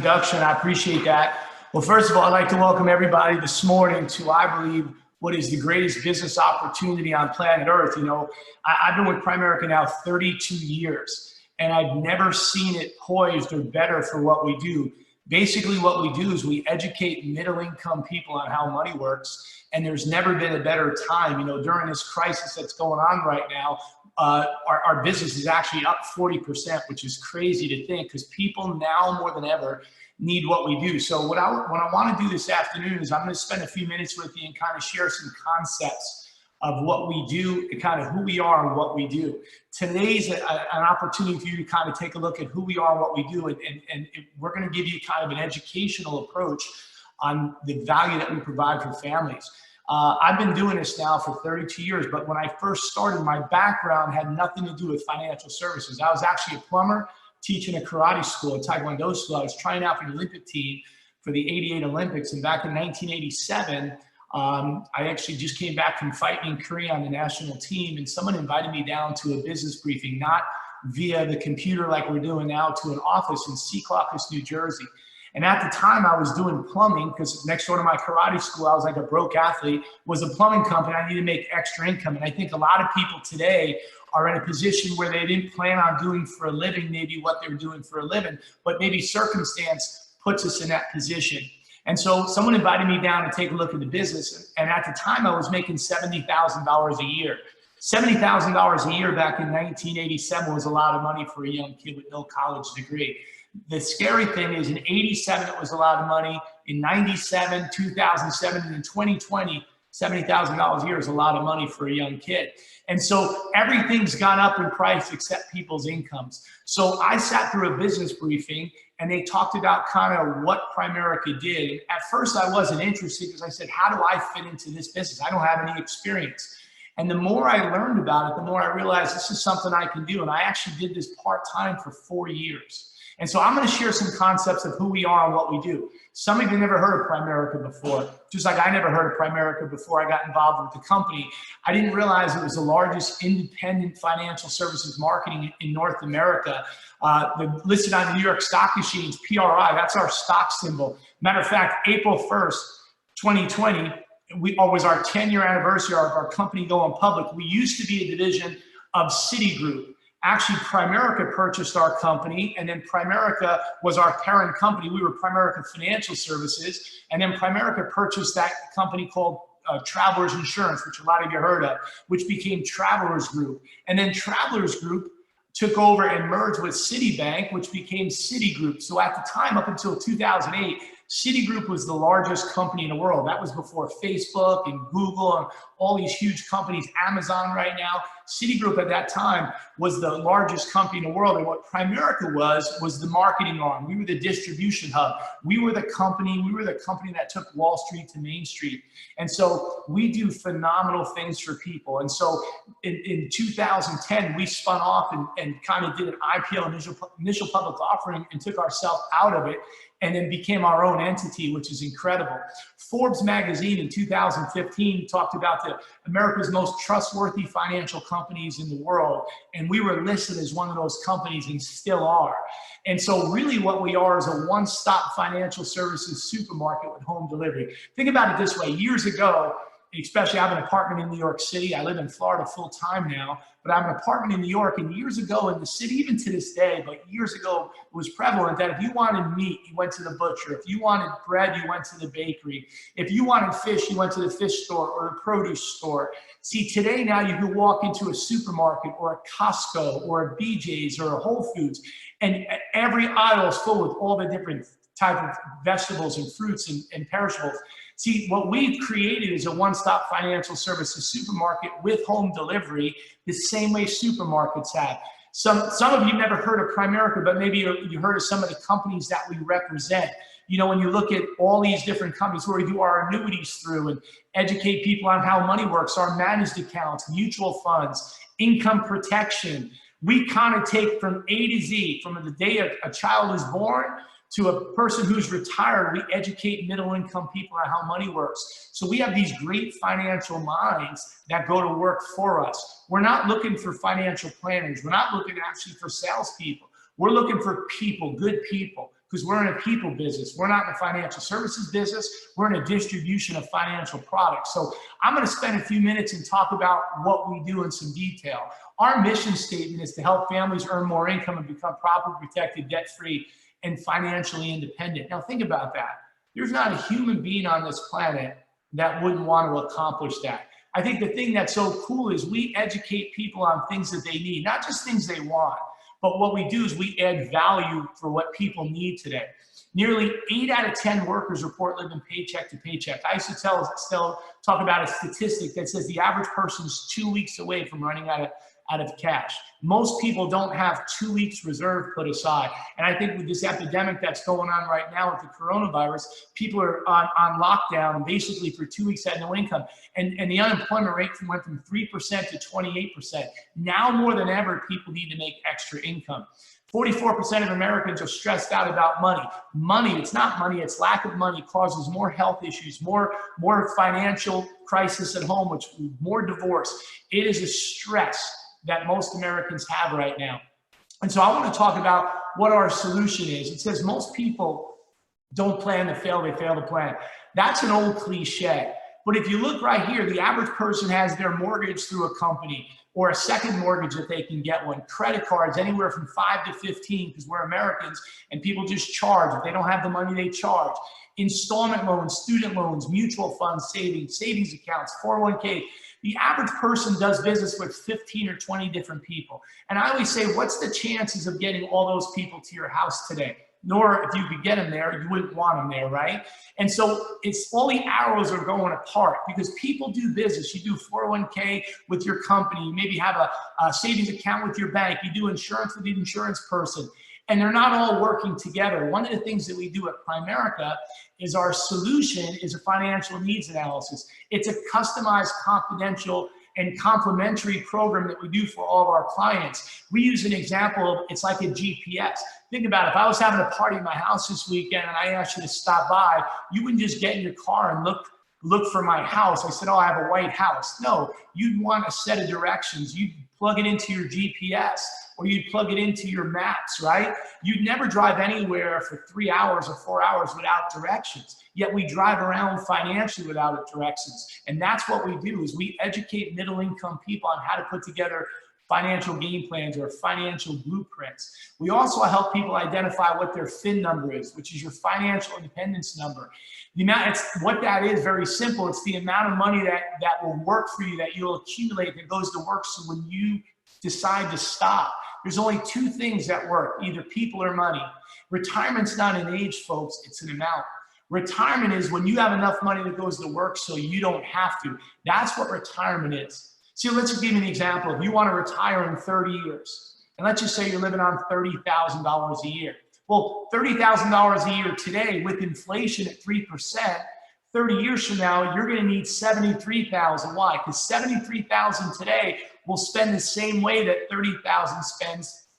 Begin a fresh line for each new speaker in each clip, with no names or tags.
introduction. I appreciate that. Well, first of all, I'd like to welcome everybody this morning to, I believe, what is the greatest business opportunity on planet Earth. You know, I've been with Primerica now 32 years, and I've never seen it poised or better for what we do. Basically, what we do is we educate middle-income people on how money works, and there's never been a better time. You know, during this crisis that's going on right now, our business is actually up 40%, which is crazy to think, because people now more than ever need what we do. So what I want to do this afternoon is I'm going to spend a few minutes with you and kind of share some concepts of what we do and kind of who we are and what we do. Today's an opportunity for you to kind of take a look at who we are and what we do, and we're going to give you kind of an educational approach on the value that we provide for families. I've been doing this now for 32 years, but when I first started, my background had nothing to do with financial services. I was actually a plumber, teaching a karate school, a taekwondo school. I was trying out for the Olympic team for the '88 Olympics, and back in 1987, I actually just came back from fighting in Korea on the national team, and someone invited me down to a business briefing, not via the computer like we're doing now, to an office in Secaucus, New Jersey. And at the time, I was doing plumbing, because next door to my karate school, I was like a broke athlete, was a plumbing company. I needed to make extra income. And I think a lot of people today are in a position where they didn't plan on doing for a living maybe what they were doing for a living, but maybe circumstance puts us in that position. And so someone invited me down to take a look at the business. And at the time, I was making $70,000 a year. $70,000 a year back in 1987 was a lot of money for a young kid with no college degree. The scary thing is in '87, it was a lot of money. In '97, 2007, and in 2020, $70,000 a year is a lot of money for a young kid. And so everything's gone up in price except people's incomes. So I sat through a business briefing, and they talked about kind of what Primerica did. At first, I wasn't interested, because I said, how do I fit into this business? I don't have any experience. And the more I learned about it, the more I realized this is something I can do. And I actually did this part-time for 4 years. And so I'm going to share some concepts of who we are and what we do. Some of you never heard of Primerica before, just like I never heard of Primerica before I got involved with the company. I didn't realize it was the largest independent financial services marketing in North America. Listed on the New York Stock Exchange, PRI, that's our stock symbol. Matter of fact, April 1st, 2020, was our 10-year anniversary of our company going public. We used to be a division of Citigroup. Actually, Primerica purchased our company, and then Primerica was our parent company. We were Primerica Financial Services, and then Primerica purchased that company called Travelers Insurance, which a lot of you heard of, which became Travelers Group. And then Travelers Group took over and merged with Citibank, which became Citigroup. So at the time, up until 2008, Citigroup was the largest company in the world. That was before Facebook and Google and all these huge companies, Amazon right now. Citigroup at that time was the largest company in the world. And what Primerica was the marketing arm. We were the distribution hub. We were the company that took Wall Street to Main Street. And so we do phenomenal things for people. And so in 2010, we spun off and kind of did an IPO, initial public offering, and took ourselves out of it, and then became our own entity, which is incredible. Forbes magazine in 2015 talked about America's most trustworthy financial companies in the world, and we were listed as one of those companies and still are. And so really what we are is a one-stop financial services supermarket with home delivery. Think about it this way. Years ago, especially I have an apartment in New York City. I live in Florida full time now, but I have an apartment in New York. And years ago in the city, even to this day, but years ago, it was prevalent that if you wanted meat, you went to the butcher. If you wanted bread, you went to the bakery. If you wanted fish, you went to the fish store or the produce store. See, today now you can walk into a supermarket or a Costco or a BJ's or a Whole Foods, and every aisle is full with all the different type of vegetables and fruits and perishables. See, what we've created is a one-stop financial services supermarket with home delivery, the same way supermarkets have. Some of you never heard of Primerica, but maybe you heard of some of the companies that we represent. You know, when you look at all these different companies where we do our annuities through and educate people on how money works, our managed accounts, mutual funds, income protection, we kind of take from A to Z, from the day a child is born to a person who's retired. We educate middle-income people on how money works. So we have these great financial minds that go to work for us. We're not looking for financial planners. We're not looking actually for salespeople. We're looking for people, good people, because we're in a people business. We're not in a financial services business. We're in a distribution of financial products. So I'm going to spend a few minutes and talk about what we do in some detail. Our mission statement is to help families earn more income and become properly protected, debt-free, and financially independent. Now think about that. There's not a human being on this planet that wouldn't want to accomplish that. I think the thing that's so cool is we educate people on things that they need, not just things they want, but what we do is we add value for what people need today. Nearly 8 out of 10 workers report living paycheck to paycheck. I used to talk about a statistic that says the average person's 2 weeks away from running out of cash. Most people don't have 2 weeks reserve put aside. And I think with this epidemic that's going on right now with the coronavirus, people are on lockdown basically for 2 weeks at no income. And the unemployment rate went from 3% to 28%. Now more than ever, people need to make extra income. 44% of Americans are stressed out about money. Money, it's not money, it's lack of money causes more health issues, more financial crisis at home, which more divorce. It is a stress that most Americans have right now. And so I want to talk about what our solution is. It says most people don't plan to fail, they fail to plan. That's an old cliche. But if you look right here, the average person has their mortgage through a company or a second mortgage if they can get one, credit cards anywhere from 5 to 15 because we're Americans and people just charge. If they don't have the money, they charge. Installment loans, student loans, mutual funds, savings accounts, 401k. The average person does business with 15 or 20 different people. And I always say, what's the chances of getting all those people to your house today? Nor if you could get them there, you wouldn't want them there, right? And so it's all the arrows are going apart because people do business. You do 401k with your company. You maybe have a savings account with your bank. You do insurance with the insurance person. And they're not all working together. One of the things that we do at Primerica is our solution is a financial needs analysis. It's a customized, confidential, and complementary program that we do for all of our clients. We use an example of, it's like a GPS. Think about it, if I was having a party in my house this weekend and I asked you to stop by, you wouldn't just get in your car and look for my house. I said, oh, I have a white house. No, you'd want a set of directions. You'd plug it into your GPS or you'd plug it into your maps, right? You'd never drive anywhere for 3 hours or 4 hours without directions. Yet we drive around financially without directions. And that's what we do is we educate middle income people on how to put together financial game plans or financial blueprints. We also help people identify what their FIN number is, which is your financial independence number. What that is, very simple. It's the amount of money that will work for you, that you'll accumulate, that goes to work. So when you decide to stop, there's only two things that work, either people or money. Retirement's not an age, folks, it's an amount. Retirement is when you have enough money that goes to work so you don't have to. That's what retirement is. See, let's give you an example. If you want to retire in 30 years, and let's just say you're living on $30,000 a year. Well, $30,000 a year today with inflation at 3%, 30 years from now, you're going to need $73,000. Why? Because $73,000 today will spend the same way that $30,000 spends.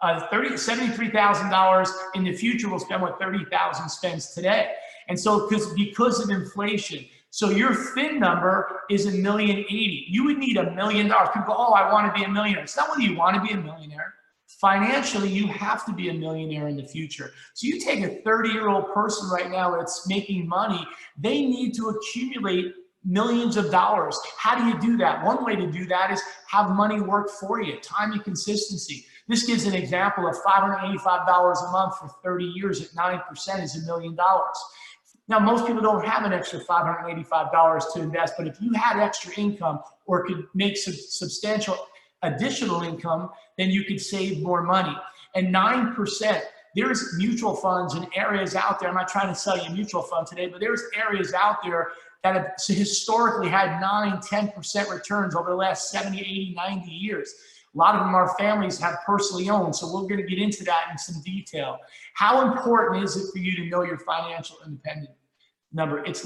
$73,000 in the future will spend what $30,000 spends today. And so because of inflation, so your FIN number is $1,080,000. You would need $1 million. People go, oh, I want to be a millionaire. It's not whether you want to be a millionaire. Financially, you have to be a millionaire in the future. So you take a 30-year-old person right now that's making money, they need to accumulate millions of dollars. How do you do that? One way to do that is have money work for you, time and consistency. This gives an example of $585 a month for 30 years at 9% is $1 million. Now, most people don't have an extra $585 to invest, but if you had extra income or could make some substantial additional income, then you could save more money. And 9%, there's mutual funds and areas out there. I'm not trying to sell you a mutual fund today, but there's areas out there that have historically had 9, 10% returns over the last 70, 80, 90 years. A lot of them our families have personally owned, so we're going to get into that in some detail. How important is it for you to know your financial independence number? It's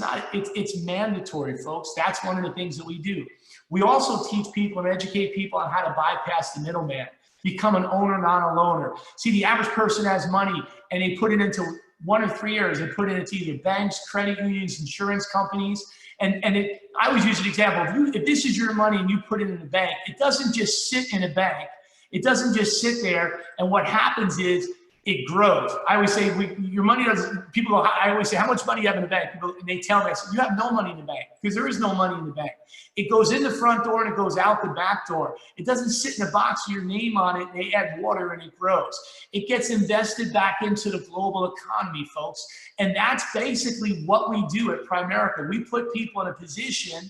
mandatory, folks. That's one of the things that we do. We also teach people and educate people on how to bypass the middleman, become an owner, not a loaner. See, the average person has money and they put it into one of 3 areas. They put it into either banks, credit unions, insurance companies. I always use an example. If this is your money and you put it in a bank, it doesn't just sit in a bank. It doesn't just sit there. And what happens is it grows. I always say, your money doesn't, people go, I always say, how much money do you have in the bank? People, and they tell me, I say, you have no money in the bank, because there is no money in the bank. It goes in the front door and it goes out the back door. It doesn't sit in a box with your name on it and they add water and it grows. It gets invested back into the global economy, folks. And that's basically what we do at Primerica. We put people in a position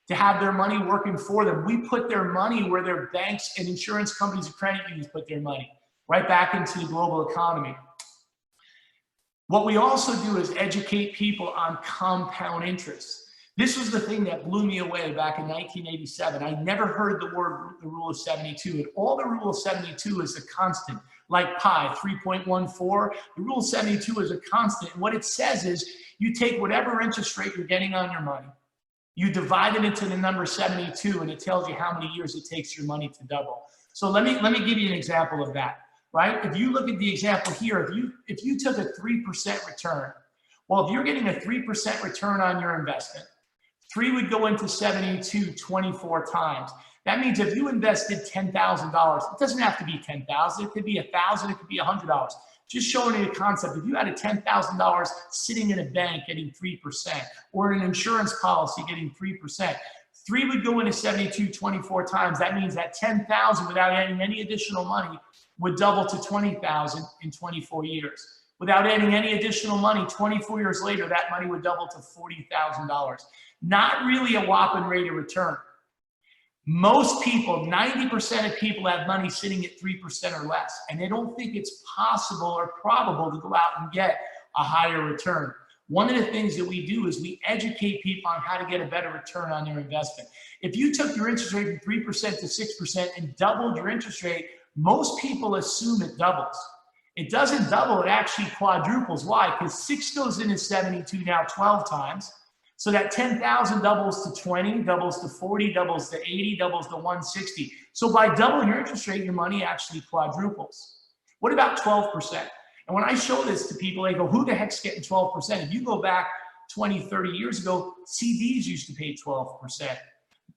to have their money working for them. We put their money where their banks and insurance companies and credit unions put their money, right back into the global economy. What we also do is educate people on compound interest. This was the thing that blew me away back in 1987. I never heard the word, the rule of 72. And all the rule of 72 is a constant, like pi, 3.14. The rule of 72 is a constant. And what it says is you take whatever interest rate you're getting on your money, you divide it into the number 72, and it tells you how many years it takes your money to double. So let me give you an example of that, right? If you look at the example here, if you took a 3% return, well, if you're getting a 3% return on your investment, 3 would go into 72 24 times. That means if you invested $10,000, it doesn't have to be 10,000, it could be 1,000, it could be $100. Just showing you a concept. If you had a $10,000 sitting in a bank getting 3%, or an insurance policy getting 3%, 3 would go into 72 24 times. That means that 10,000 without adding any additional money would double to 20,000 in 24 years. Without adding any additional money, 24 years later, that money would double to $40,000. Not really a whopping rate of return. Most people, 90% of people have money sitting at 3% or less, and they don't think it's possible or probable to go out and get a higher return. One of the things that we do is we educate people on how to get a better return on their investment. If you took your interest rate from 3% to 6% and doubled your interest rate, most people assume it doubles. It doesn't double, it actually quadruples. Why? Because 6 goes into 72 now 12 times. So that 10,000 doubles to 20, doubles to 40, doubles to 80, doubles to 160. So by doubling your interest rate, your money actually quadruples. What about 12%? And when I show this to people, they go, who the heck's getting 12%? If you go back 20, 30 years ago, CDs used to pay 12%.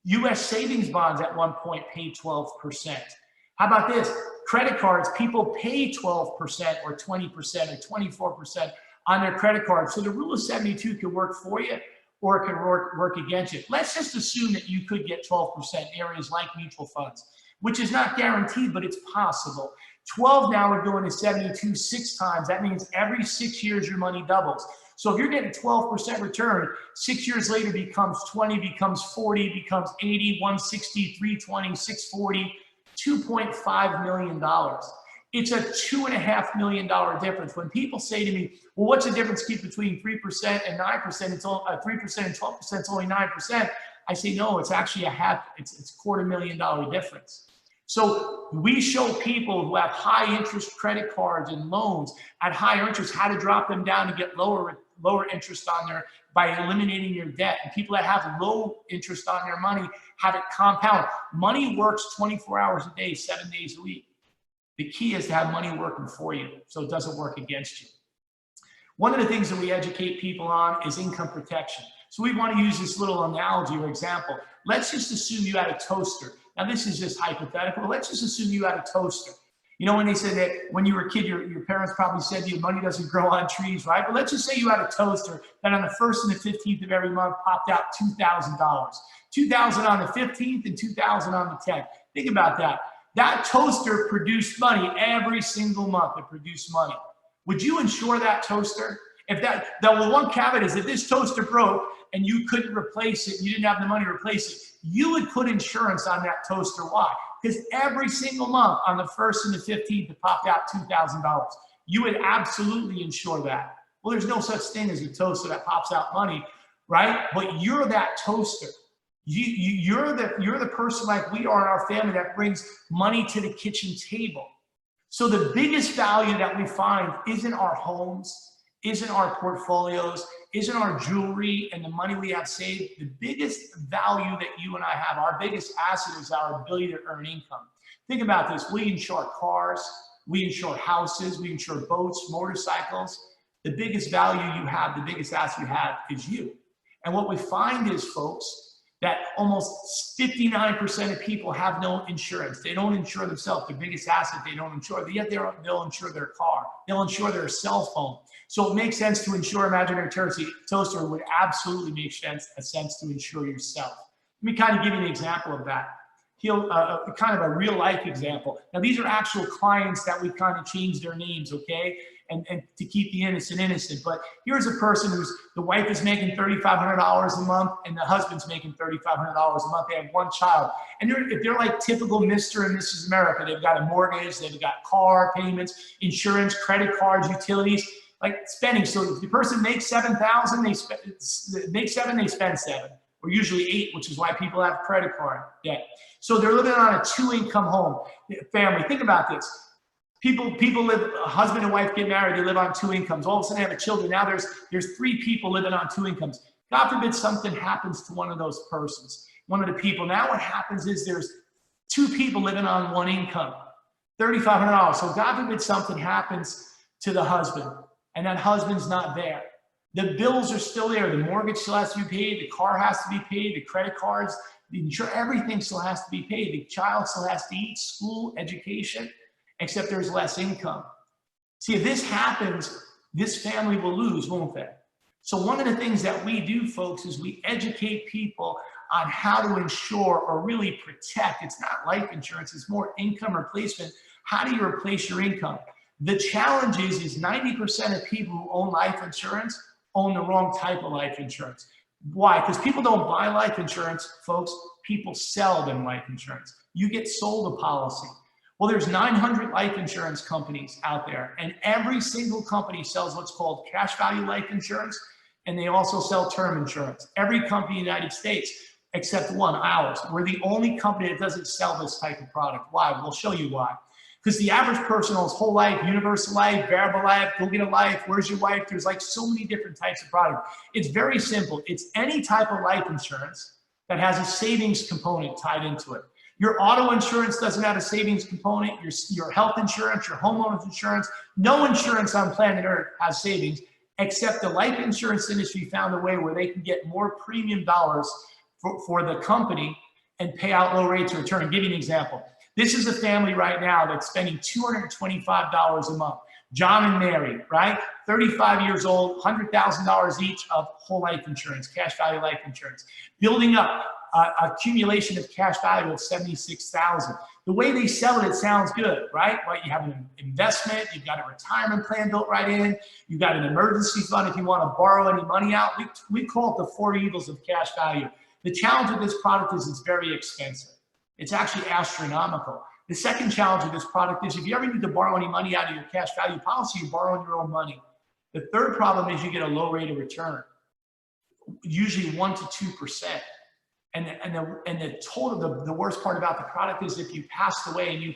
US savings bonds at one point paid 12%. How about this? Credit cards, people pay 12% or 20% or 24% on their credit cards. So the rule of 72 can work for you, or it can work against you. Let's just assume that you could get 12% in areas like mutual funds, which is not guaranteed, but it's possible. 12 now would go into 72 6 times. That means every 6 years your money doubles. So if you're getting 12% return, 6 years later becomes 20, becomes 40, becomes 80, 160, 320, 640, $2.5 million. It's a $2.5 million difference. When people say to me, well, what's the difference between 3% and 9%? It's all 3% and 12%, it's only 9%. I say, no, it's actually it's $250,000 difference. So we show people who have high interest credit cards and loans at higher interest how to drop them down to get lower interest on their, by eliminating your debt. And people that have low interest on their money have it compound. Money works 24 hours a day, 7 days a week. The key is to have money working for you so it doesn't work against you. One of the things that we educate people on is income protection. So we want to use this little analogy or example. Let's just assume you had a toaster. Now this is just hypothetical. Let's just assume you had a toaster. You know, when they said that when you were a kid, your parents probably said to you, money doesn't grow on trees, right? But let's just say you had a toaster that on the 1st and the 15th of every month popped out $2,000. $2,000 on the 15th and $2,000 on the 10th. Think about that. That toaster produced money every single month. It produced money. Would you insure that toaster? If the one caveat is if this toaster broke and you couldn't replace it, you didn't have the money to replace it, you would put insurance on that toaster. Why? Because every single month on the 1st and the 15th, it popped out $2,000. You would absolutely insure that. Well, there's no such thing as a toaster that pops out money, right? But you're that toaster. You're the person like we are in our family that brings money to the kitchen table. So the biggest value that we find isn't our homes, isn't our portfolios, isn't our jewelry and the money we have saved. The biggest value that you and I have, our biggest asset, is our ability to earn income. Think about this. We insure cars, we insure houses, we insure boats, motorcycles. The biggest value you have, the biggest asset you have is you. And what we find is, folks, that almost 59% of people have no insurance. They don't insure themselves. Their biggest asset they don't insure, yet they'll insure their car. They'll insure their cell phone. So it makes sense to insure imaginary toaster. It would absolutely make sense to insure yourself. Let me kind of give you an example of that. Kind of a real life example. Now, these are actual clients that we kind of changed their names, okay? And to keep the innocent. But here's a person the wife is making $3,500 a month and the husband's making $3,500 a month. They have one child. And if they're like typical Mr. and Mrs. America, they've got a mortgage, they've got car payments, insurance, credit cards, utilities, like spending. So if the person makes $7,000, they spend $7,000. Or usually $8,000, which is why people have credit card debt. So they're living on a 2-income home family. Think about this. People live, a husband and wife get married, they live on 2 incomes. All of a sudden they have a children. Now there's 3 people living on 2 incomes. God forbid something happens to one of those persons, one of the people. Now what happens is there's 2 people living on 1 income, $3,500. So God forbid something happens to the husband and that husband's not there. The bills are still there. The mortgage still has to be paid. The car has to be paid. The credit cards, the insurance, everything still has to be paid. The child still has to eat, school, education, except there's less income. See, if this happens, this family will lose, won't they? So one of the things that we do, folks, is we educate people on how to insure or really protect. It's not life insurance. It's more income replacement. How do you replace your income? The challenge is 90% of people who own life insurance own the wrong type of life insurance. Why? Because people don't buy life insurance, folks. People sell them life insurance. You get sold a policy. Well, there's 900 life insurance companies out there, and every single company sells what's called cash value life insurance, and they also sell term insurance. Every company in the United States, except one, ours. We're the only company that doesn't sell this type of product. Why? We'll show you why. Because the average person owns whole life, universal life, variable life, go get a life, where's your wife? There's like so many different types of product. It's very simple. It's any type of life insurance that has a savings component tied into it. Your auto insurance doesn't have a savings component. Your health insurance, your homeowner's insurance, no insurance on planet Earth has savings, except the life insurance industry found a way where they can get more premium dollars for the company and pay out low rates of return. I'll give you an example. This is a family right now that's spending $225 a month. John and Mary, right? 35 years old, $100,000 each of whole life insurance, cash value life insurance. Building up accumulation of cash value of $76,000. The way they sell it, it sounds good, right? Well, you have an investment, you've got a retirement plan built right in, you've got an emergency fund if you want to borrow any money out. We call it the 4 evils of cash value. The challenge with this product is it's very expensive. It's actually astronomical. The second challenge of this product is if you ever need to borrow any money out of your cash value policy, you're borrowing your own money. The third problem is you get a low rate of return, usually 1 to 2%. And the worst part about the product is if you passed away and you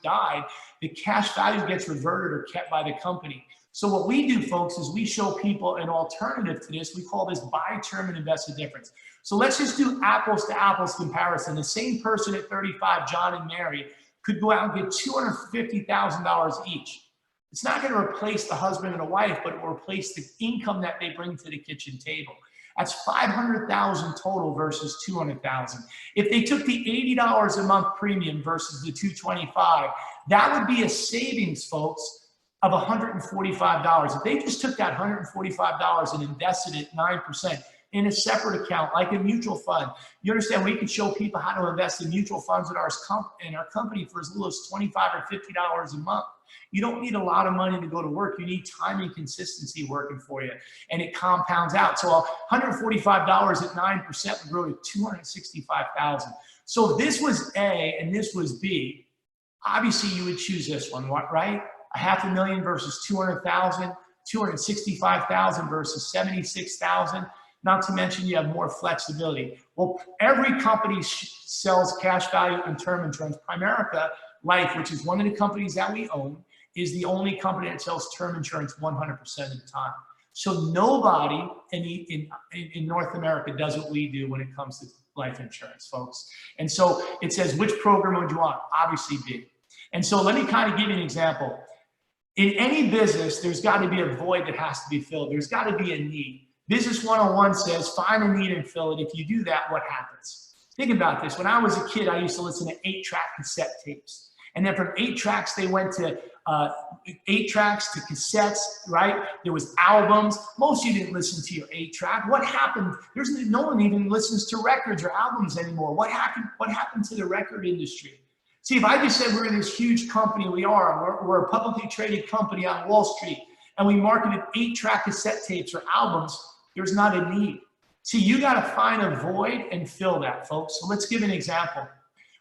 died, the cash value gets reverted or kept by the company. So what we do, folks, is we show people an alternative to this. We call this buy term and invest the difference. So let's just do apples to apples comparison. The same person at 35, John and Mary, could go out and get $250,000 each. It's not going to replace the husband and the wife, but it will replace the income that they bring to the kitchen table. That's $500,000 total versus $200,000. If they took the $80 a month premium versus the $225, that would be a savings, folks, of $145. If they just took that $145 and invested it 9% in a separate account, like a mutual fund, you understand we can show people how to invest in mutual funds in our company for as little as $25 or $50 a month. You don't need a lot of money to go to work. You need time and consistency working for you, and it compounds out. So $145 at 9% would grow to $265,000. So if this was A and this was B, obviously you would choose this one, right? $500,000 versus $200,000, $265,000 versus $76,000. Not to mention you have more flexibility. Well, every company sells cash value and term insurance. Primerica Life, which is one of the companies that we own, is the only company that sells term insurance 100% of the time. So nobody in North America does what we do when it comes to life insurance, folks. And so it says, which program would you want? Obviously B. And so let me kind of give you an example. In any business, there's got to be a void that has to be filled. There's got to be a need. Business 101 says, find a need and fill it. If you do that, what happens? Think about this. When I was a kid, I used to listen to 8-track cassette tapes. And then from 8 tracks, they went to 8 tracks to cassettes, right? There was albums. Most of you didn't listen to your 8-track. What happened? No one even listens to records or albums anymore. What happened to the record industry? See, if I just said we're this huge company, we're a publicly traded company on Wall Street, and we marketed 8-track cassette tapes or albums, there's not a need. See, you got to find a void and fill that, folks. So let's give an example.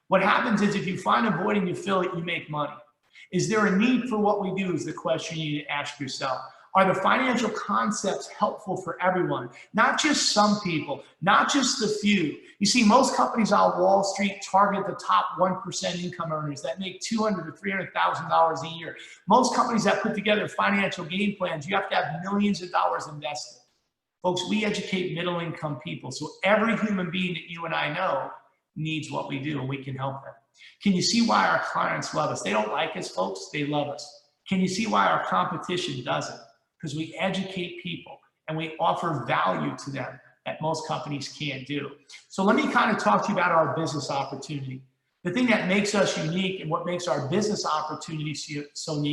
What happens is if you find a void and you fill it, you make money. Is there a need for what we do is the question you need to ask yourself. Are the financial concepts helpful for everyone? Not just some people, not just the few. You see, most companies on Wall Street target the top 1% income earners that make $200,000 to $300,000 a year. Most companies that put together financial game plans, you have to have millions of dollars invested. Folks, we educate middle income people. So every human being that you and I know needs what we do, and we can help them. Can you see why our clients love us? They don't like us, folks. They love us. Can you see why our competition doesn't? Because we educate people and we offer value to them that most companies can't do. So let me kind of talk to you about our business opportunity. The thing that makes us unique and what makes our business opportunity so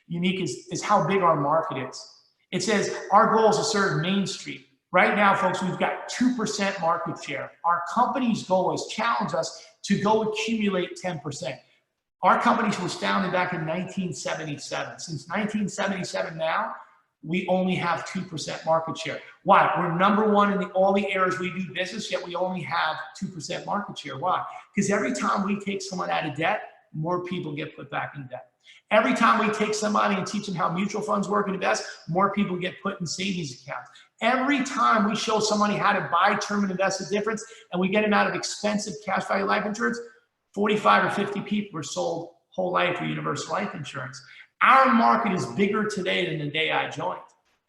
unique is how big our market is. It says our goal is to serve Main Street. Right now, folks, we've got 2% market share. Our company's goal is challenge us to go accumulate 10%. Our company was founded back in 1977. Since 1977 now, we only have 2% market share. Why? We're number one in all the areas we do business, yet we only have 2% market share. Why? Because every time we take someone out of debt, more people get put back in debt. Every time we take somebody and teach them how mutual funds work and invest, more people get put in savings accounts. Every time we show somebody how to buy term and invest the difference, and we get them out of expensive cash value life insurance, 45 or 50 people are sold whole life or universal life insurance. Our market is bigger today than the day I joined.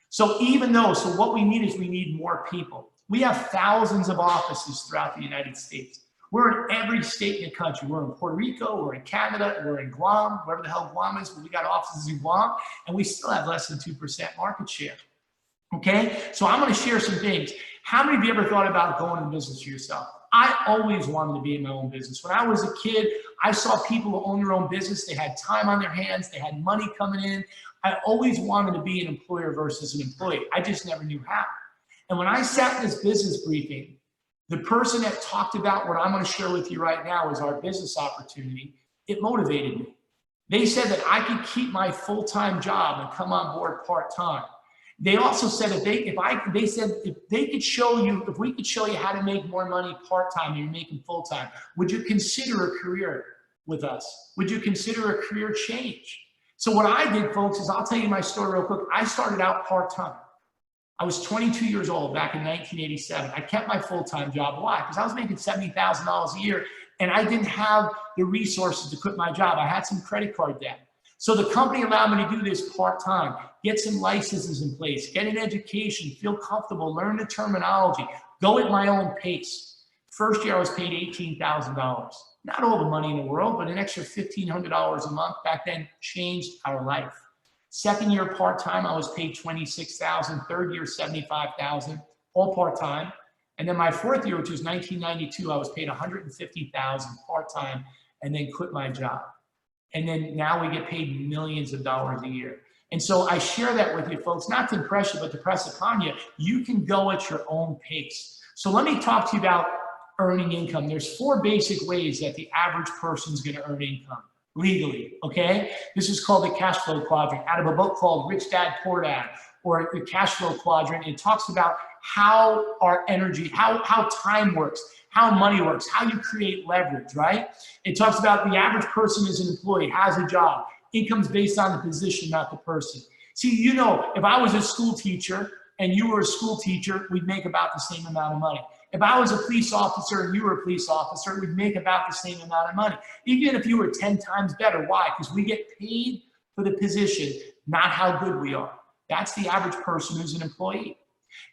So what we need is we need more people. We have thousands of offices throughout the United States. We're in every state in the country. We're in Puerto Rico, we're in Canada, we're in Guam, wherever the hell Guam is, but we got offices in Guam, and we still have less than 2% market share. Okay, so I'm going to share some things. How many of you ever thought about going into business for yourself? I always wanted to be in my own business. When I was a kid, I saw people who own their own business. They had time on their hands. They had money coming in. I always wanted to be an employer versus an employee. I just never knew how. And when I sat in this business briefing, the person that talked about what I'm going to share with you right now is our business opportunity. It motivated me. They said that I could keep my full-time job and come on board part-time. They also said if we could show you how to make more money part-time and you're making full-time, would you consider a career with us? Would you consider a career change? So what I did, folks, is I'll tell you my story real quick. I started out part-time. I was 22 years old back in 1987. I kept my full-time job. Why? Because I was making $70,000 a year and I didn't have the resources to quit my job. I had some credit card debt. So the company allowed me to do this part-time, get some licenses in place, get an education, feel comfortable, learn the terminology, go at my own pace. First year I was paid $18,000. Not all the money in the world, but an extra $1,500 a month back then changed our life. Second year part-time, I was paid $26,000. Third year, $75,000, all part-time. And then my fourth year, which was 1992, I was paid $150,000 part-time and then quit my job. And then now we get paid millions of dollars a year. And so I share that with you folks, not to impress you, but to press upon you. You can go at your own pace. So let me talk to you about earning income. There's 4 basic ways that the average person is going to earn income legally, okay? This is called the cash flow quadrant out of a book called Rich Dad, Poor Dad, or the cash flow quadrant. It talks about how our energy, how time works, how money works, how you create leverage, right? It talks about the average person is an employee, has a job. Income's based on the position, not the person. See, you know, if I was a school teacher and you were a school teacher, we'd make about the same amount of money. If I was a police officer and you were a police officer, we'd make about the same amount of money. Even if you were 10 times better. Why? Because we get paid for the position, not how good we are. That's the average person who's an employee.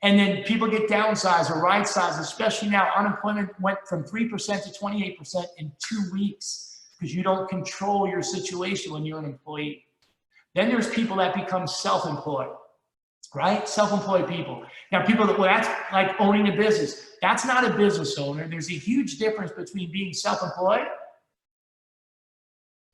And then people get downsized or right sized, especially now. Unemployment went from 3% to 28% in 2 weeks because you don't control your situation when you're an employee. Then there's people that become self-employed. right? Self-employed people. Now, people that, well, that's like owning a business. That's not a business owner. There's a huge difference between being self-employed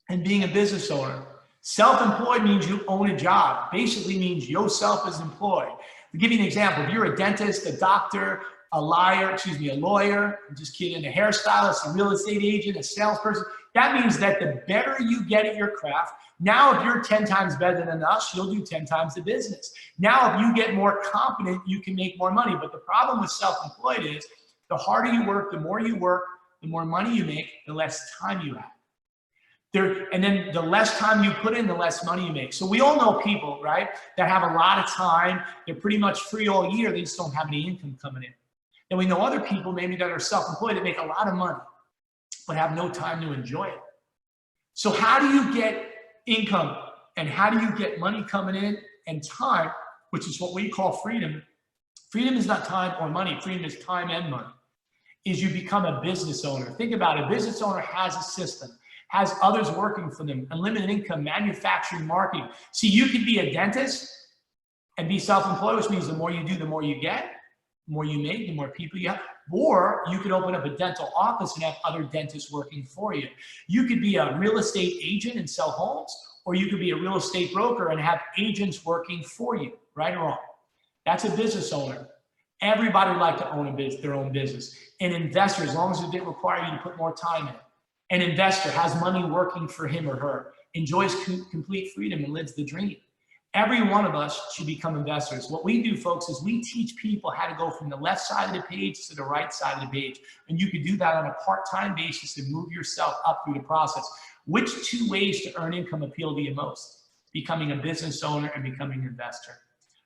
and being a business owner. Self-employed means you own a job. Basically means yourself is employed. To give you an example, if you're a dentist, a doctor, a lawyer, I'm just kidding, a hairstylist, a real estate agent, a salesperson, that means that the better you get at your craft, now if you're 10 times better than us, you'll do 10 times the business. Now if you get more confident, you can make more money. But the problem with self-employed is the harder you work, the more money you make, the less time you have. And then the less time you put in, the less money you make. So we all know people, right, that have a lot of time. They're pretty much free all year. They just don't have any income coming in. And we know other people maybe that are self-employed that make a lot of money, but have no time to enjoy it. So how do you get income and how do you get money coming in and time, which is what we call freedom? Freedom is not time or money. Freedom is time and money. Is you become a business owner. Think about it. A business owner has a system, has others working for them, unlimited income, manufacturing, marketing. See, you could be a dentist and be self-employed, which means the more you do, the more you get, the more you make, the more people you have. Or you could open up a dental office and have other dentists working for you. You could be a real estate agent and sell homes, or you could be a real estate broker and have agents working for you, right or wrong. That's a business owner. Everybody would like to own their own business. An investor, as long as it didn't require you to put more time in it. An investor has money working for him or her, enjoys complete freedom and lives the dream. Every one of us should become investors. What we do, folks, is we teach people how to go from the left side of the page to the right side of the page. And you can do that on a part-time basis and move yourself up through the process. Which two ways to earn income appeal to you most? Becoming a business owner and becoming an investor,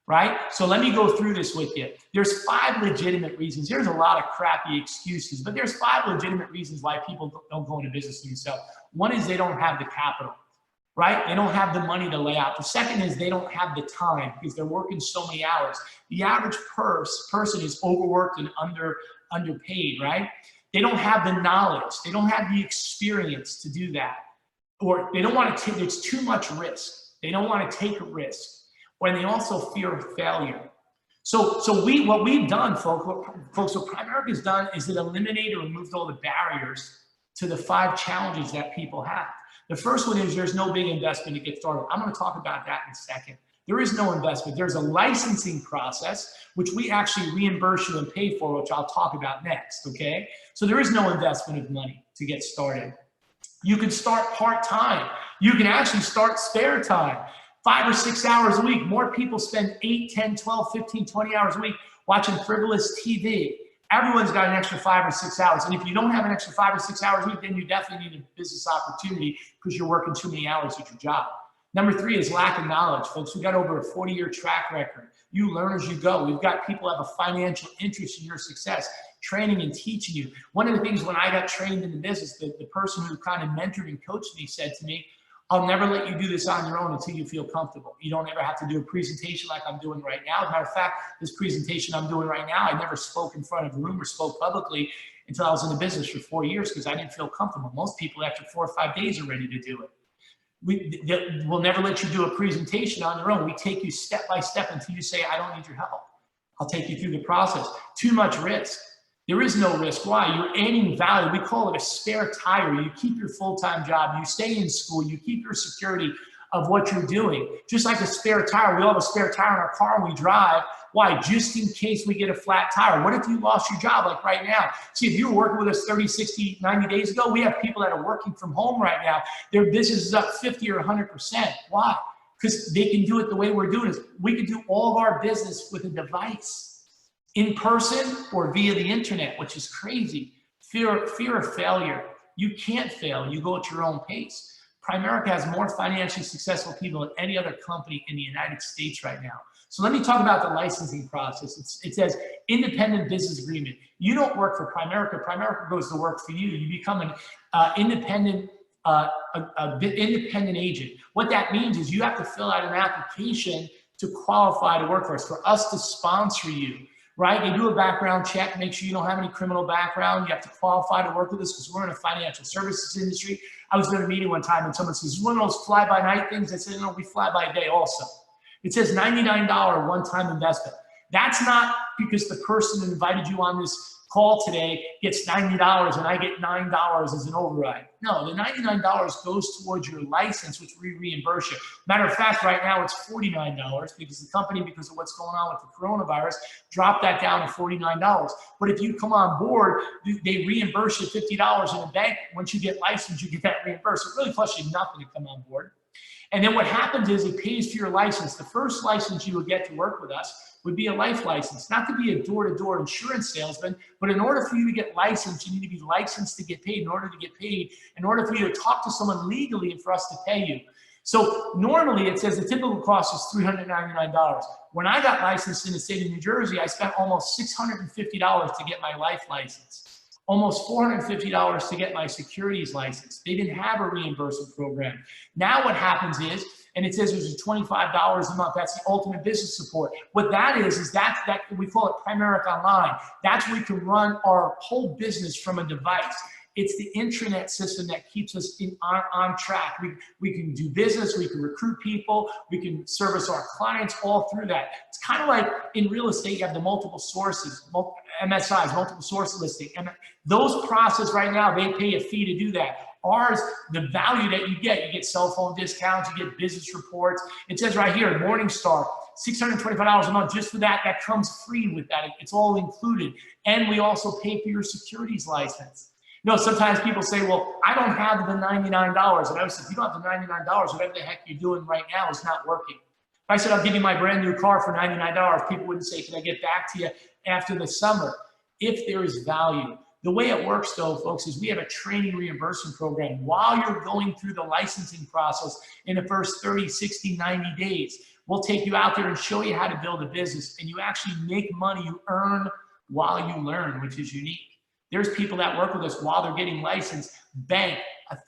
right? So let me go through this with you. There's 5 legitimate reasons. There's a lot of crappy excuses, but there's 5 legitimate reasons why people don't go into business for themselves. One is they don't have the capital. Right? They don't have the money to lay out. The second is they don't have the time because they're working so many hours. The average person is overworked and underpaid, right? They don't have the knowledge. They don't have the experience to do that. Or they don't want to take, it's too much risk. They don't want to take a risk. Or they also fear failure. So what we've done, folks, what Primerica's done is it eliminated or removed all the barriers to the 5 challenges that people have. The first one is there's no big investment to get started. I'm going to talk about that in a second. There is no investment. There's a licensing process, which we actually reimburse you and pay for, which I'll talk about next, okay? So there is no investment of money to get started. You can start part-time. You can actually start spare time, 5 or 6 hours a week. More people spend 8, 10, 12, 15, 20 hours a week watching frivolous TV. Everyone's got an extra 5 or 6 hours. And if you don't have an extra 5 or 6 hours a week, then you definitely need a business opportunity because you're working too many hours at your job. Number 3 is lack of knowledge. Folks, we've got over a 40-year track record. You learn as you go. We've got people who have a financial interest in your success, training and teaching you. One of the things when I got trained in the business, the person who kind of mentored and coached me said to me, I'll never let you do this on your own until you feel comfortable. You don't ever have to do a presentation like I'm doing right now. As a matter of fact, this presentation I'm doing right now, I never spoke in front of a room or spoke publicly until I was in the business for 4 years because I didn't feel comfortable. Most people after 4 or 5 days are ready to do it. We'll never let you do a presentation on your own. We take you step by step until you say, I don't need your help. I'll take you through the process. Too much risk. There is no risk. Why? You're adding value. We call it a spare tire. You keep your full-time job. You stay in school. You keep your security of what you're doing. Just like a spare tire. We all have a spare tire in our car when we drive. Why? Just in case we get a flat tire. What if you lost your job like right now? See, if you were working with us 30, 60, 90 days ago, we have people that are working from home right now. Their business is up 50 or 100%. Why? Because they can do it the way we're doing it. We can do all of our business with a device. In person or via the internet, which is crazy. Fear of failure. You can't fail. You go at your own pace. Primerica has more financially successful people than any other company in the United States right now. So let me talk about the licensing process. It says independent business agreement. You don't work for Primerica. Primerica goes to work for you. You become an independent agent. What that means is you have to fill out an application to qualify to work for us, for us to sponsor you. Right? They do a background check, make sure you don't have any criminal background. You have to qualify to work with us because we're in a financial services industry. I was doing a meeting one time and someone says, one of those fly-by-night things? I said, no, we fly by day also. It says $99 one-time investment. That's not because the person who invited you on this call today gets $90 and I get $9 as an override. No, the $99 goes towards your license, which we reimburse you. Matter of fact, right now it's $49 because the company, because of what's going on with the coronavirus, dropped that down to $49. But if you come on board, they reimburse you $50 in the bank. Once you get licensed, you get that reimbursed. It really costs you nothing to come on board. And then what happens is it pays for your license. The first license you would get to work with us would be a life license, not to be a door-to-door insurance salesman, but in order for you to get licensed, you need to be licensed to get paid. In order to get paid, in order for you to talk to someone legally and for us to pay you. So normally it says the typical cost is $399. When I got licensed in the state of New Jersey, I spent almost $650 to get my life license. Almost $450 to get my securities license. They didn't have a reimbursement program. Now what happens is, and it says there's $25 a month, that's the ultimate business support. What that is that we call it Primerica Online. That's where we can run our whole business from a device. It's the intranet system that keeps us on track. We can do business, we can recruit people, we can service our clients all through that. It's kind of like in real estate, you have the multiple sources, MSIs, multiple source listing. And those process right now, they pay a fee to do that. Ours, the value that you get cell phone discounts, you get business reports. It says right here, Morningstar, $625 a month just for that. That comes free with that. It's all included. And we also pay for your securities license. You know, sometimes people say, well, I don't have the $99. And I always say, if you don't have the $99, whatever the heck you're doing right now is not working. If I said, I'll give you my brand new car for $99, people wouldn't say, can I get back to you after the summer? If there is value. The way it works though, folks, is we have a training reimbursement program while you're going through the licensing process in the first 30, 60, 90 days. We'll take you out there and show you how to build a business, and you actually make money, you earn while you learn, which is unique. There's people that work with us while they're getting licensed, bank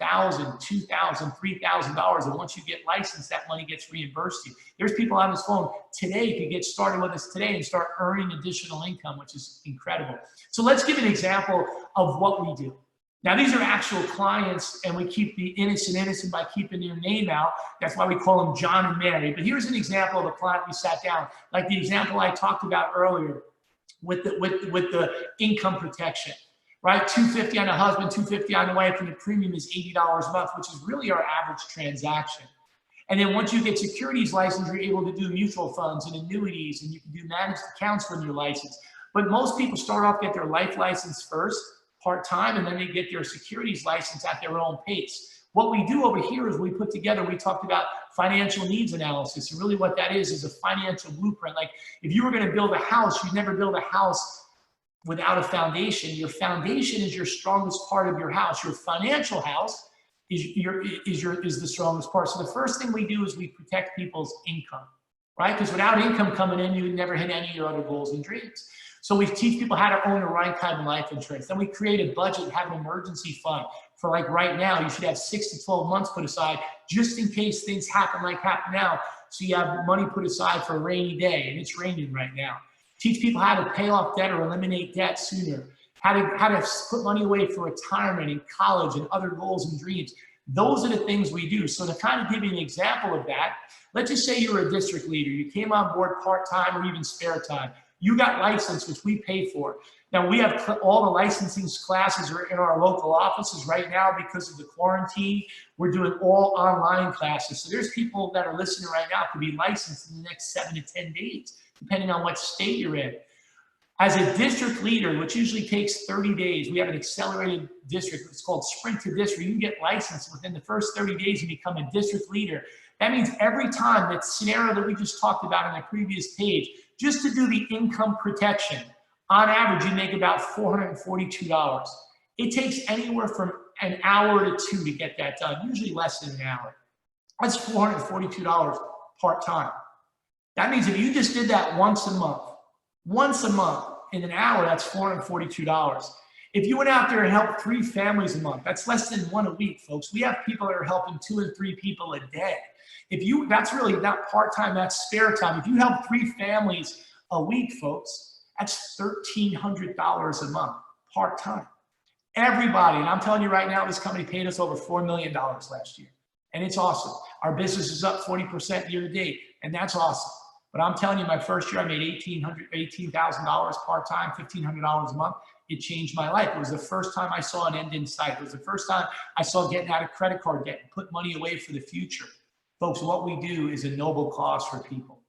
$1,000, $2,000, $3,000, and once you get licensed, that money gets reimbursed to you. There's people on this phone today who get started with us today and start earning additional income, which is incredible. So let's give an example of what we do. Now, these are actual clients, and we keep the innocent by keeping their name out. That's why we call them John and Mary. But here's an example of a client we sat down, like the example I talked about earlier with the income protection. Right, $250 on the husband, $250 on the wife, and the premium is $80 a month, which is really our average transaction. And then once you get securities license, you're able to do mutual funds and annuities, and you can do managed accounts when you're licensed. But most people start off, get their life license first, part-time, and then they get their securities license at their own pace. What we do over here is we put together, we talked about financial needs analysis, and really what that is a financial blueprint. Like if you were going to build a house, you'd never build a house without a foundation. Your foundation is your strongest part of your house. Your financial house is the strongest part. So the first thing we do is we protect people's income, right? Because without income coming in, you would never hit any of your other goals and dreams. So we teach people how to own the right kind of life insurance. Then we create a budget and have an emergency fund for, like right now, you should have 6 to 12 months put aside just in case things happen like happen now. So you have money put aside for a rainy day, and it's raining right now. Teach people how to pay off debt or eliminate debt sooner. How to put money away for retirement and college and other goals and dreams. Those are the things we do. So to kind of give you an example of that, let's just say you're a district leader. You came on board part-time or even spare time. You got licensed, which we pay for. Now we have all the licensing classes are in our local offices right now because of the quarantine. We're doing all online classes. So there's people that are listening right now could be licensed in the next 7 to 10 days. Depending on what state you're in. As a district leader, which usually takes 30 days, we have an accelerated district. It's called Sprint to District. You can get licensed within the first 30 days and become a district leader. That means every time, that scenario that we just talked about on the previous page, just to do the income protection, on average, you make about $442. It takes anywhere from an hour to 2 to get that done, usually less than an hour. That's $442 part-time. That means if you just did that once a month in an hour, that's $442. If you went out there and helped 3 families a month, that's less than 1 a week, folks. We have people that are helping 2 and 3 people a day. That's really not part-time, that's spare time. If you help 3 families a week, folks, that's $1,300 a month, part-time. Everybody, and I'm telling you right now, this company paid us over $4 million last year. And it's awesome. Our business is up 40% year to date. and that's awesome. But I'm telling you, my first year, I made $18,000 part-time, $1,500 a month. It changed my life. It was the first time I saw an end in sight. It was the first time I saw getting out of credit card debt and put money away for the future. Folks, what we do is a noble cause for people.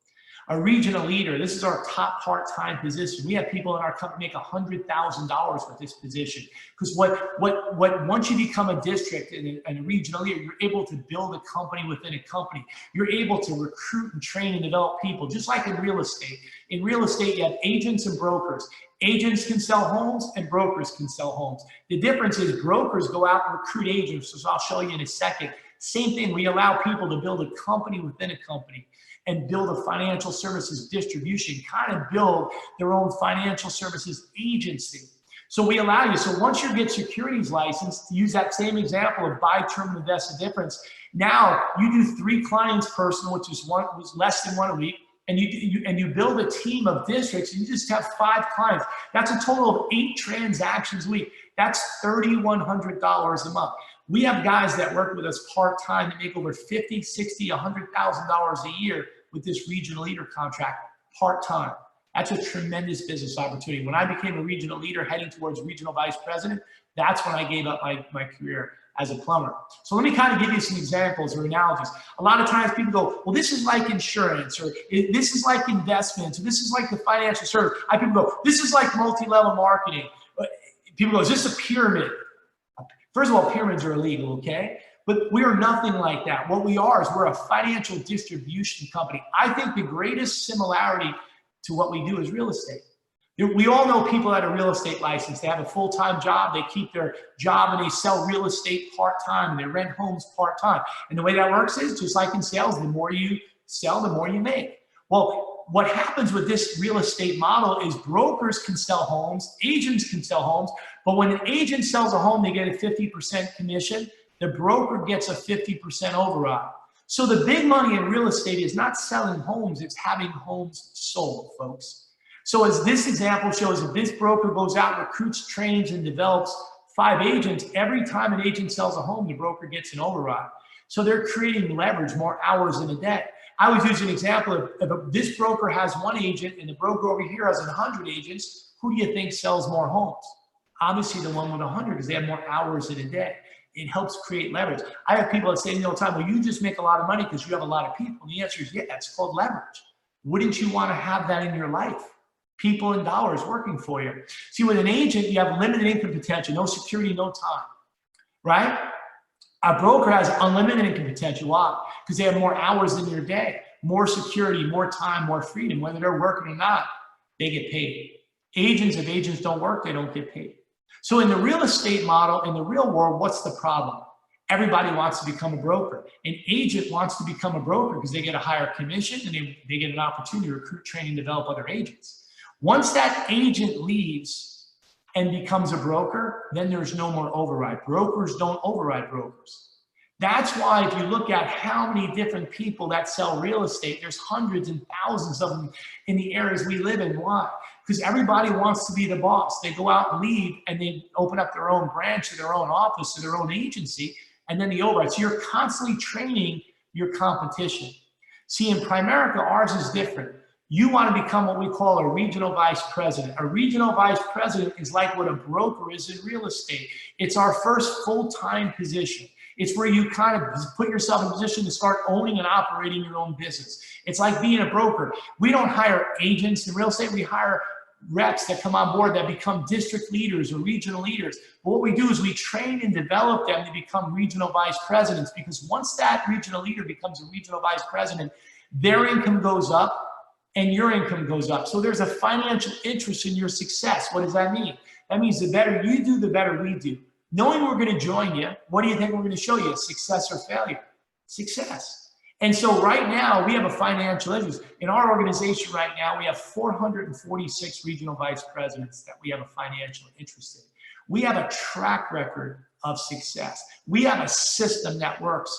A regional leader, this is our top part-time position. We have people in our company make $100,000 with this position. Because once you become a district and a regional leader, you're able to build a company within a company. You're able to recruit and train and develop people, just like in real estate. In real estate, you have agents and brokers. Agents can sell homes and brokers can sell homes. The difference is brokers go out and recruit agents, which I'll show you in a second. Same thing, we allow people to build a company within a company and build a financial services distribution, kind of build their own financial services agency. So we allow you, so once you get securities license, to use that same example of buy, term, and invest the difference, now you do 3 clients personal, which is less than 1 a week, and you build a team of districts, and you just have 5 clients. That's a total of 8 transactions a week. That's $3,100 a month. We have guys that work with us part-time that make over $50,000, $60,000, $100,000 a year with this regional leader contract part-time. That's a tremendous business opportunity. When I became a regional leader heading towards regional vice president, that's when I gave up my career as a plumber. So let me kind of give you some examples or analogies. A lot of times people go, well, this is like insurance, or this is like investments, or this is like the financial service. People go, this is like multi-level marketing. People go, is this a pyramid? First of all, pyramids are illegal, okay? But we are nothing like that. What we are is we're a financial distribution company. I think the greatest similarity to what we do is real estate. We all know people that are real estate licensed. They have a full-time job, they keep their job, and they sell real estate part-time, and they rent homes part-time. And the way that works is, just like in sales, the more you sell, the more you make. Well, what happens with this real estate model is brokers can sell homes, agents can sell homes, but when an agent sells a home, they get a 50% commission. The broker gets a 50% override. So the big money in real estate is not selling homes, it's having homes sold, folks. So as this example shows, if this broker goes out, recruits, trains, and develops 5 agents, every time an agent sells a home, the broker gets an override. So they're creating leverage, more hours in a day. I always use an example of if this broker has 1 agent and the broker over here has 100 agents, who do you think sells more homes? Obviously the one with 100, because they have more hours in a day. It helps create leverage. I have people that say to me all the time, well, you just make a lot of money because you have a lot of people. And the answer is, yeah, it's called leverage. Wouldn't you want to have that in your life? People and dollars working for you. See, with an agent, you have limited income potential, no security, no time, right? A broker has unlimited income potential. Why? Because they have more hours in your day, more security, more time, more freedom. Whether they're working or not, they get paid. Agents, if agents don't work, they don't get paid. So in the real estate model, in the real world, what's the problem? Everybody wants to become a broker. An agent wants to become a broker because they get a higher commission and they get an opportunity to recruit, train, and develop other agents. Once that agent leaves and becomes a broker, then there's no more override. Brokers don't override brokers. That's why if you look at how many different people that sell real estate, there's hundreds and thousands of them in the areas we live in. Why? Because everybody wants to be the boss. They go out and leave and they open up their own branch or their own office or their own agency, and then the override. So you're constantly training your competition. See, in Primerica, ours is different. You want to become what we call a regional vice president. A regional vice president is like what a broker is in real estate. It's our first full-time position. It's where you kind of put yourself in a position to start owning and operating your own business. It's like being a broker. We don't hire agents in real estate. We hire reps that come on board that become district leaders or regional leaders. But what we do is we train and develop them to become regional vice presidents, because once that regional leader becomes a regional vice president, their income goes up and your income goes up. So there's a financial interest in your success. What does that mean? That means the better you do, the better we do. Knowing we're going to join you, what do you think we're going to show you? Success or failure? Success. And so right now we have a financial interest. In our organization right now, we have 446 regional vice presidents that we have a financial interest in. We have a track record of success. We have a system that works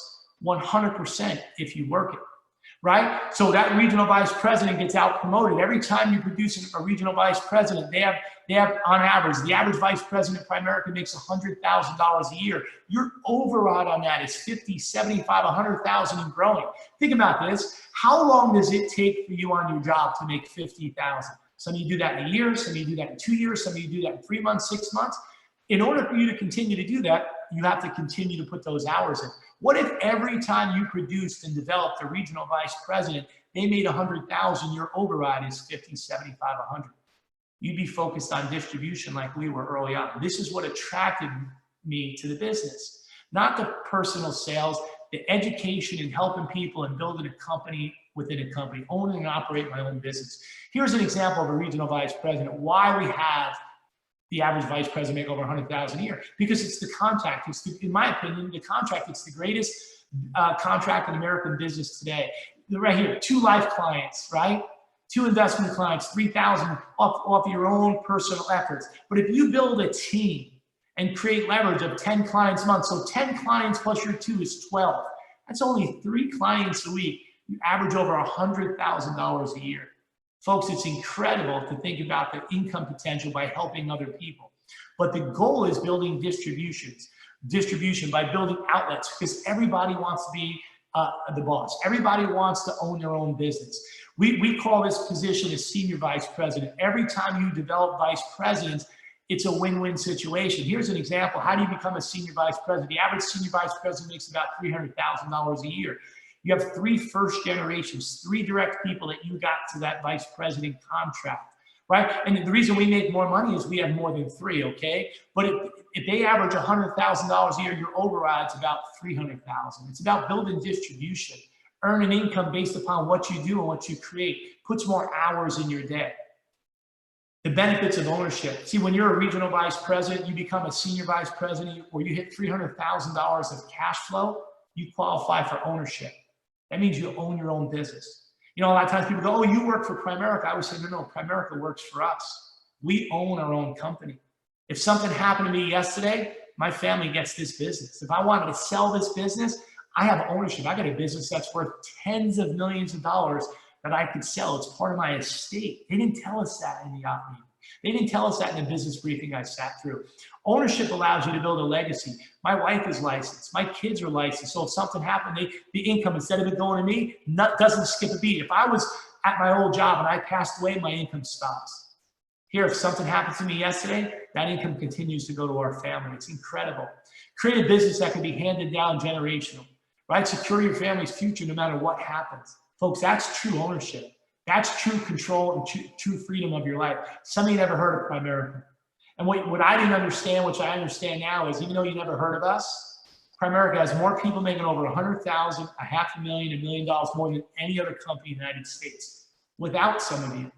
100% if you work it. right? So that regional vice president gets out promoted. Every time you produce a regional vice president, they have on average, the average vice president at Primerica makes $100,000 a year. Your override on that is 50, 75, 100,000 and growing. Think about this. How long does it take for you on your job to make 50,000? Some of you do that in a year, some of you do that in 2 years, some of you do that in 3 months, 6 months. In order for you to continue to do that, you have to continue to put those hours in. What if every time you produced and developed a regional vice president, they made 100,000, your override is 50, 75, 100? You'd be focused on distribution like we were early on. This is what attracted me to the business, not the personal sales, the education and helping people and building a company within a company, owning and operating my own business. Here's an example of a regional vice president, why we have the average vice president make over 100,000 a year, because it's the contract. It's the, in my opinion, the contract. It's the greatest contract in American business today. Right here, 2 life clients, right? 2 investment clients, 3,000 off your own personal efforts. But if you build a team and create leverage of 10 clients a month, so 10 clients plus your 2 is 12. That's only 3 clients a week. You average over $100,000 a year. Folks, it's incredible to think about the income potential by helping other people. But the goal is building distribution by building outlets, because everybody wants to be the boss. Everybody wants to own their own business. We call this position a senior vice president. Every time you develop vice presidents, it's a win-win situation. Here's an example. How do you become a senior vice president? The average senior vice president makes about $300,000 a year. You have 3 first generations, 3 direct people that you got to that vice president contract, right? And the reason we make more money is we have more than 3, okay? But if they average $100,000 a year, your override's about $300,000. It's about building distribution, earning income based upon what you do and what you create, puts more hours in your day. The benefits of ownership. See, when you're a regional vice president, you become a senior vice president, or you hit $300,000 of cash flow, you qualify for ownership. That means you own your own business. You know, a lot of times people go, oh, you work for Primerica. I would say, no, Primerica works for us. We own our own company. If something happened to me yesterday, my family gets this business. If I wanted to sell this business, I have ownership. I got a business that's worth tens of millions of dollars that I could sell. It's part of my estate. They didn't tell us that in the operating. They didn't tell us that in the business briefing I sat through. Ownership allows you to build a legacy. My wife is licensed. My kids are licensed. So if something happened, the income, instead of it going to me, doesn't skip a beat. If I was at my old job and I passed away, my income stops. Here, if something happened to me yesterday, that income continues to go to our family. It's incredible. Create a business that can be handed down generational, right? Secure your family's future no matter what happens. Folks, that's true ownership. That's true control and true freedom of your life. Some of you never heard of Primerica. And what I didn't understand, which I understand now, is even though you never heard of us, Primerica has more people making over 100,000, $500,000, $1 million more than any other company in the United States, without some of you.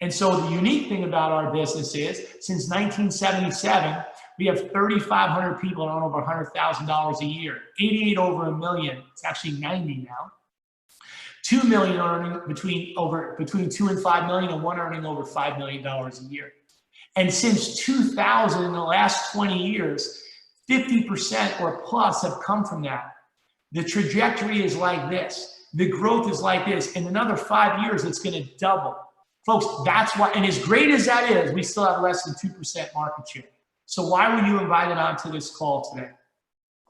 And so the unique thing about our business is, since 1977, we have 3,500 people earn over $100,000 a year, 88 over $1 million. It's actually 90 now. 2 million earning between 2 and 5 million, and 1 earning over $5 million a year. And since 2000, in the last 20 years, 50% or plus have come from that. The trajectory is like this. The growth is like this. In another 5 years, it's going to double. Folks, that's why, and as great as that is, we still have less than 2% market share. So why were you invited onto this call today?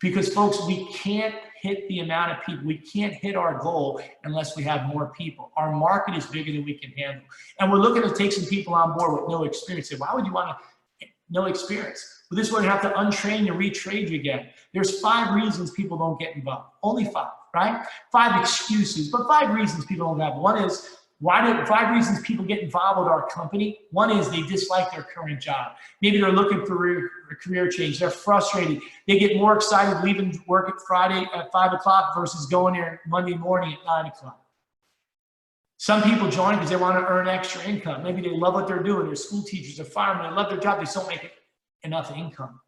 Because folks, we can't hit the amount of people, we can't hit our goal unless we have more people. Our market is bigger than we can handle. And we're looking to take some people on board with no experience. Why would you want no experience? Well, this is where you have to untrain you, retrade you again. There's 5 reasons people don't get involved. Only 5, right? 5 excuses, but 5 reasons people don't have. One is, 5 reasons people get involved with our company. One is they dislike their current job. Maybe they're looking for a career change. They're frustrated. They get more excited leaving work at Friday at 5 o'clock versus going there Monday morning at 9 o'clock. Some people join because they want to earn extra income. Maybe they love what they're doing. They're school teachers, they're firemen, they love their job. They just don't make enough income.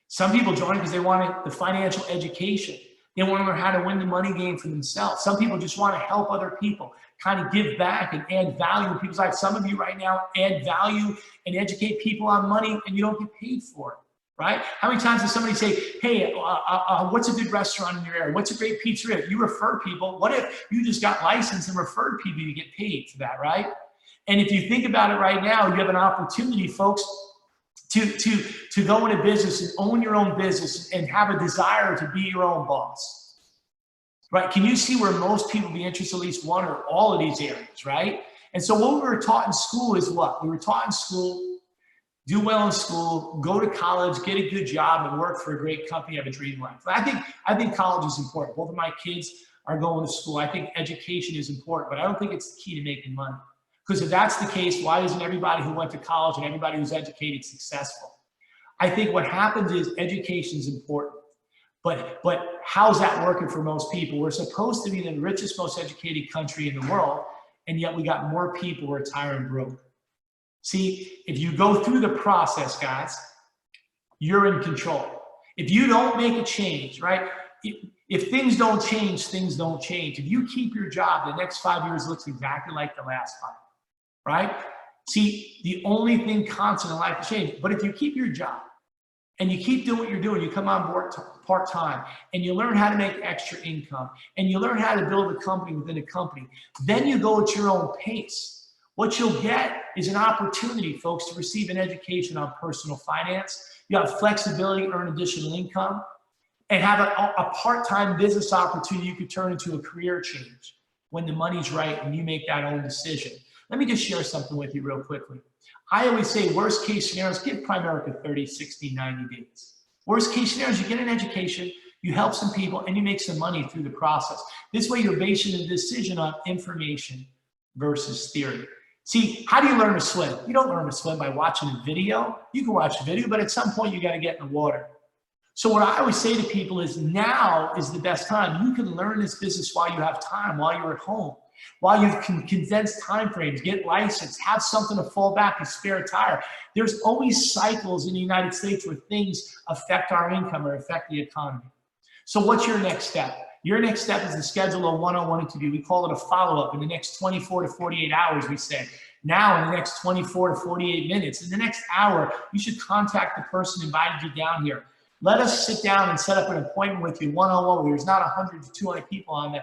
Some people join because they want the financial education. They want to learn how to win the money game for themselves. Some people just want to help other people, kind of give back and add value in people's lives. Some of you right now add value and educate people on money, and you don't get paid for it, right? How many times does somebody say, hey, what's a good restaurant in your area? What's a great pizzeria? You refer people. What if you just got licensed and referred people to get paid for that, right? And if you think about it right now, you have an opportunity, folks, to go into business and own your own business and have a desire to be your own boss, right? Can you see where most people be interested in at least one or all of these areas, right? And so what we were taught in school is what? We were taught in school, do well in school, go to college, get a good job, and work for a great company, have a dream life. I think college is important. Both of my kids are going to school. I think education is important, but I don't think it's the key to making money. Because if that's the case, why isn't everybody who went to college and everybody who's educated successful? I think what happens is education is important, but how's that working for most people? We're supposed to be the richest, most educated country in the world, and yet we got more people retiring broke. See, if you go through the process, guys, you're in control. If you don't make a change, right? If things don't change, things don't change. If you keep your job, the next 5 years looks exactly like the last 5. Right? See, the only thing constant in life is change. But if you keep your job and you keep doing what you're doing, you come on board part-time and you learn how to make extra income and you learn how to build a company within a company, then you go at your own pace. What you'll get is an opportunity, folks, to receive an education on personal finance. You have flexibility, earn additional income, and have a part-time business opportunity you could turn into a career change when the money's right and you make that own decision. Let me just share something with you real quickly. I always say worst case scenarios, give Primerica 30, 60, 90 days. Worst case scenarios, you get an education, you help some people, and you make some money through the process. This way you're basing a decision on information versus theory. See, how do you learn to swim? You don't learn to swim by watching a video. You can watch a video, but at some point you got to get in the water. So what I always say to people is now is the best time. You can learn this business while you have time, while you're at home. While you can condense time frames, get licensed, have something to fall back, a spare tire. There's always cycles in the United States where things affect our income or affect the economy. So what's your next step? Your next step is to schedule a one-on-one interview. We call it a follow-up in the next 24 to 48 hours, we say. Now in the next 24 to 48 minutes, in the next hour, you should contact the person who invited you down here. Let us sit down and set up an appointment with you one-on-one. There's not 100 to 200 people on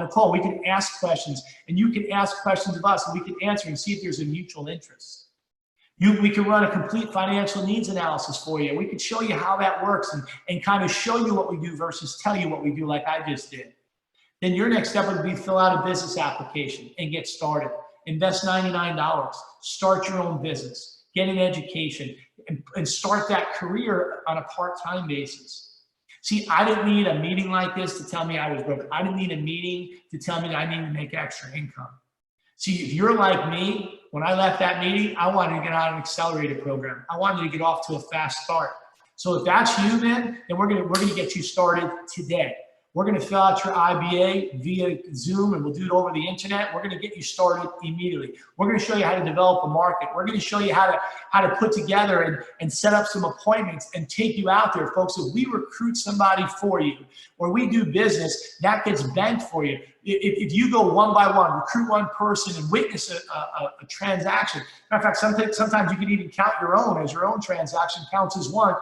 a call. We can ask questions, and you can ask questions of us, and we can answer and see if there's a mutual interest. We can run a complete financial needs analysis for you. We can show you how that works and kind of show you what we do versus tell you what we do like I just did. Then your next step would be fill out a business application and get started. Invest $99. Start your own business. Get an education. And start that career on a part-time basis. See, I didn't need a meeting like this to tell me I was broke. I didn't need a meeting to tell me that I need to make extra income. See, if you're like me, when I left that meeting, I wanted to get out of an accelerator program. I wanted to get off to a fast start. So if that's you, man, then we're gonna get you started today. We're gonna fill out your IBA via Zoom, and we'll do it over the internet. We're gonna get you started immediately. We're gonna show you how to develop a market. We're gonna show you how to put together and set up some appointments and take you out there, folks. If we recruit somebody for you, or we do business, that gets banked for you. If you go one by one, recruit one person and witness a transaction. Matter of fact, sometimes you can even count your own as your own transaction counts as one.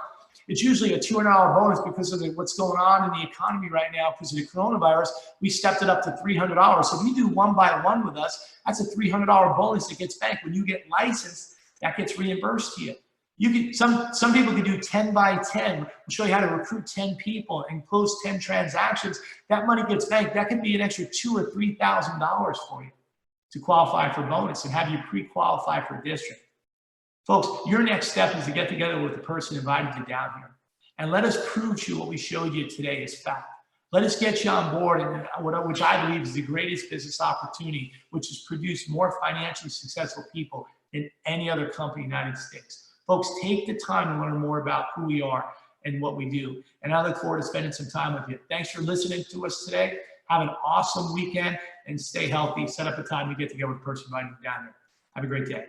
It's usually a $200 bonus because of what's going on in the economy right now because of the coronavirus. We stepped it up to $300. So if you do one by one with us, that's a $300 bonus that gets banked. When you get licensed, that gets reimbursed to you. You can some people can do 10 by 10. We'll show you how to recruit 10 people and close 10 transactions. That money gets banked. That can be an extra $2,000 or $3,000 for you to qualify for bonus and have you pre-qualify for district. Folks, your next step is to get together with the person who invited you down here. And let us prove to you what we showed you today is fact. Let us get you on board, and which I believe is the greatest business opportunity, which has produced more financially successful people than any other company in the United States. Folks, take the time to learn more about who we are and what we do. And I look forward to spending some time with you. Thanks for listening to us today. Have an awesome weekend and stay healthy. Set up a time to get together with the person inviting you down here. Have a great day.